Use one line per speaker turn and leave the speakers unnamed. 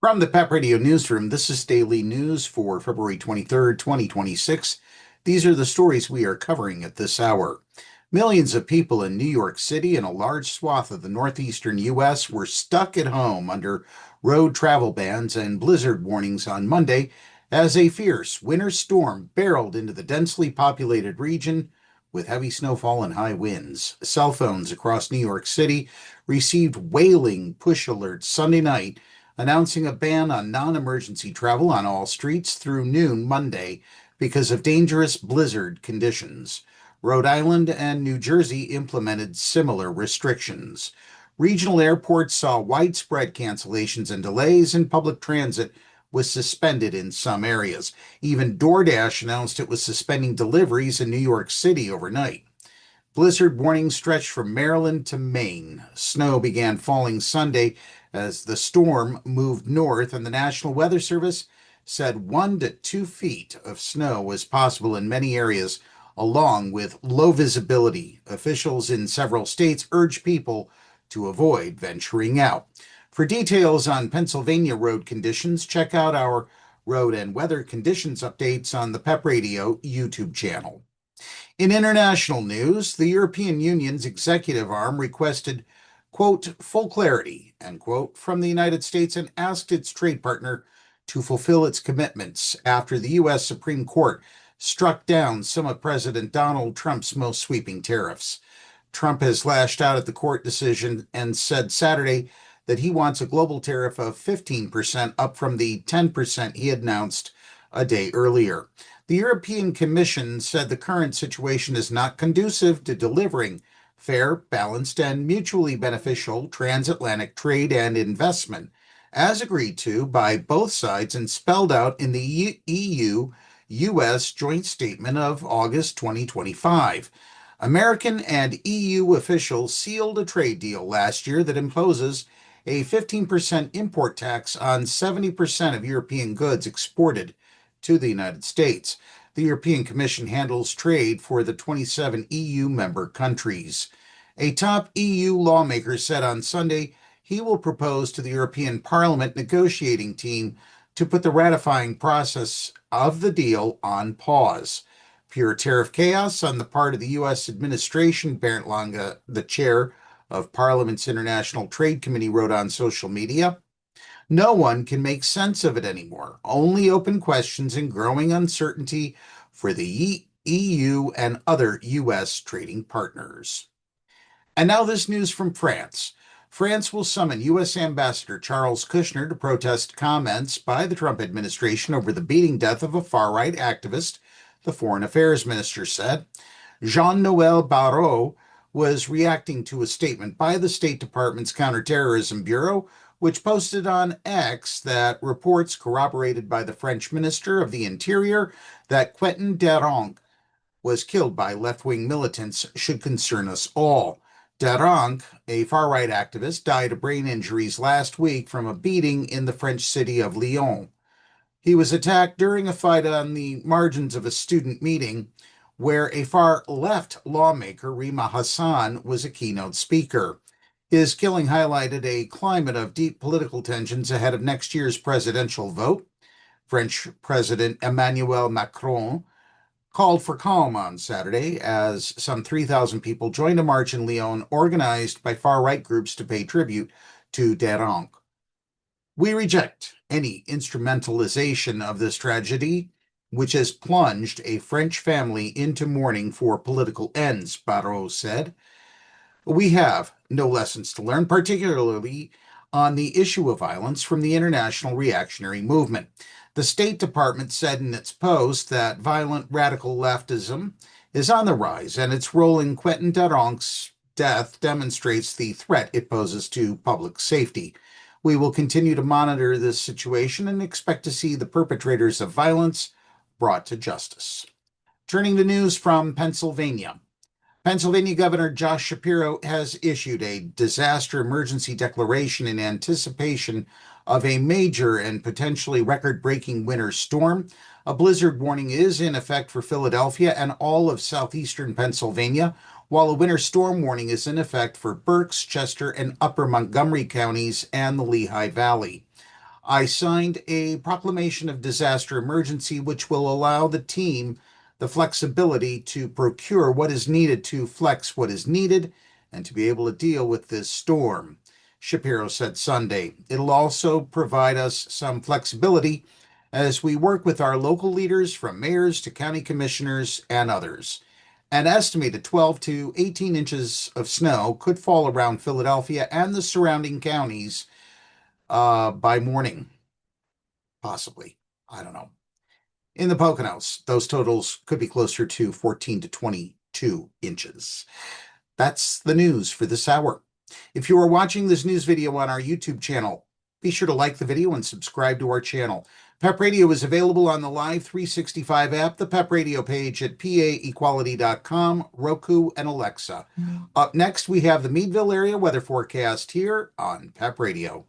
From the PEP Radio Newsroom, this is daily news for February 23rd, 2026. These are the stories we are covering at this hour. Millions of people in New York City and a large swath of the northeastern U.S. were stuck at home under road travel bans and blizzard warnings on Monday as a fierce winter storm barreled into the densely populated region with heavy snowfall and high winds. Cell phones across New York City received wailing push alerts Sunday night announcing a ban on non-emergency travel on all streets through noon Monday because of dangerous blizzard conditions. Rhode Island and New Jersey implemented similar restrictions. Regional airports saw widespread cancellations and delays, and public transit was suspended in some areas. Even DoorDash announced it was suspending deliveries in New York City overnight. Blizzard warnings stretched from Maryland to Maine. Snow began falling Sunday as the storm moved north, and the National Weather Service said 1 to 2 feet of snow was possible in many areas, along with low visibility. Officials in several states urged people to avoid venturing out. For details on Pennsylvania road conditions, check out our road and weather conditions updates on the PEP Radio YouTube channel. In international news, the European Union's executive arm requested, quote, full clarity, end quote, from the United States and asked its trade partner to fulfill its commitments after the U.S. Supreme Court struck down some of President Donald Trump's most sweeping tariffs. Trump has lashed out at the court decision and said Saturday that he wants a global tariff of 15%, up from the 10% he had announced a day earlier. The European Commission said the current situation is not conducive to delivering fair, balanced, and mutually beneficial transatlantic trade and investment, as agreed to by both sides and spelled out in the EU-US joint statement of August 2025. American and EU officials sealed a trade deal last year that imposes a 15% import tax on 70% of European goods exported to the United States. The European Commission handles trade for the 27 EU member countries. A top EU lawmaker said on Sunday he will propose to the European Parliament negotiating team to put the ratifying process of the deal on pause. Pure tariff chaos on the part of the U.S. administration, Bernd Lange, the chair of Parliament's International Trade Committee, wrote on social media. No one can make sense of it anymore. Only open questions and growing uncertainty for the EU and other U.S. trading partners. And now this news from France. France will summon U.S. Ambassador Charles Kushner to protest comments by the Trump administration over the beating death of a far-right activist, the Foreign Affairs Minister said. Jean-Noel Barrot was reacting to a statement by the State Department's Counterterrorism Bureau, which posted on X that reports corroborated by the French Minister of the Interior that Quentin Daronc was killed by left-wing militants should concern us all. Daronc, a far-right activist, died of brain injuries last week from a beating in the French city of Lyon. He was attacked during a fight on the margins of a student meeting where a far-left lawmaker, Rima Hassan, was a keynote speaker. His killing highlighted a climate of deep political tensions ahead of next year's presidential vote. French President Emmanuel Macron called for calm on Saturday as some 3,000 people joined a march in Lyon organized by far-right groups to pay tribute to Daronc. We reject any instrumentalization of this tragedy, which has plunged a French family into mourning for political ends, Barrot said. We have no lessons to learn, particularly on the issue of violence, from the international reactionary movement. The State Department said in its post that violent radical leftism is on the rise, and its role in Quentin Daronc's death demonstrates the threat it poses to public safety. We will continue to monitor this situation and expect to see the perpetrators of violence brought to justice. Turning to news from Pennsylvania. Pennsylvania Governor Josh Shapiro has issued a disaster emergency declaration in anticipation of a major and potentially record-breaking winter storm. A blizzard warning is in effect for Philadelphia and all of southeastern Pennsylvania, while a winter storm warning is in effect for Berks, Chester, and Upper Montgomery counties and the Lehigh Valley. I signed a proclamation of disaster emergency, which will allow the team the flexibility to procure what is needed, to flex what is needed, and to be able to deal with this storm, Shapiro said Sunday. It'll also provide us some flexibility as we work with our local leaders, from mayors to county commissioners and others. An estimated 12 to 18 inches of snow could fall around Philadelphia and the surrounding counties by morning, possibly. I don't know. In the Poconos, those totals could be closer to 14 to 22 inches. That's the news for this hour. If you are watching this news video on our YouTube channel, be sure to like the video and subscribe to our channel. PEP Radio is available on the Live 365 app, the PEP Radio page at paequality.com, Roku, and Alexa. Up next, we have the Meadville area weather forecast here on PEP Radio.